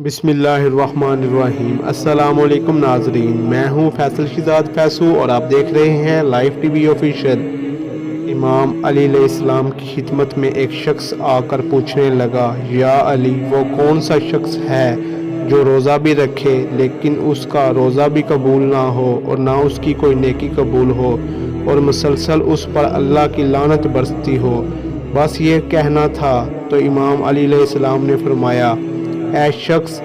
बिस्मिल्लाहिर्रहमानिर्रहीम। अस्सलामुअलैकुम नाजरीन, मैं हूँ फैसल शिजाद फैसू और आप देख रहे हैं लाइव टीवी ऑफिशियल। इमाम अली अलैहिस्सलाम की खिदमत में एक शख्स आकर पूछने लगा, या अली, वो कौन सा शख्स है जो रोज़ा भी रखे लेकिन उसका रोज़ा भी कबूल ना हो और ना उसकी कोई नेकी कबूल हो और मुसलसल उस पर अल्लाह की लानत बरसती हो। बस ये कहना था तो इमाम अली अलैहिस्सलाम ने फरमाया, ऐ शख्स,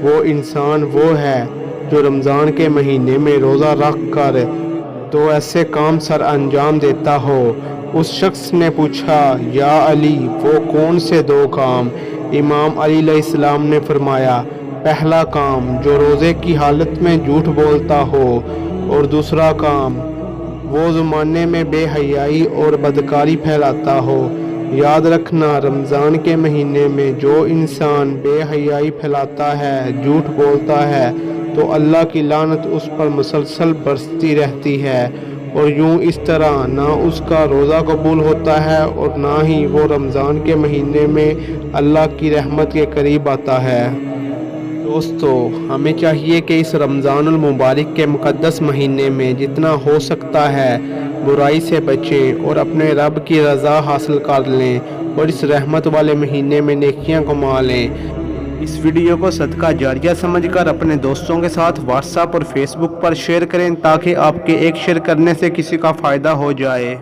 वो इंसान वो है जो रमज़ान के महीने में रोज़ा रख कर तो ऐसे काम सर अंजाम देता हो। उस शख्स ने पूछा, या अली, वो कौन से दो काम? इमाम अली अलैहिस्सलाम ने फरमाया, पहला काम जो रोज़े की हालत में झूठ बोलता हो और दूसरा काम वो ज़माने में बेहयाई और बदकारी फैलाता हो। याद रखना, रमज़ान के महीने में जो इंसान बेहयाई फैलाता है, झूठ बोलता है, तो अल्लाह की लानत उस पर मुसलसल बरसती रहती है और यूं इस तरह ना उसका रोज़ा कबूल होता है और ना ही वो रमज़ान के महीने में अल्लाह की रहमत के करीब आता है। दोस्तों, हमें चाहिए कि इस रमज़ानुल मुबारक के मुक़द्दस महीने में जितना हो सकता है बुराई से बचें और अपने रब की रज़ा हासिल कर लें और इस रहमत वाले महीने में नेकियां कमा लें। इस वीडियो को सदका जारिया समझकर अपने दोस्तों के साथ व्हाट्सएप और फेसबुक पर शेयर करें ताकि आपके एक शेयर करने से किसी का फ़ायदा हो जाए।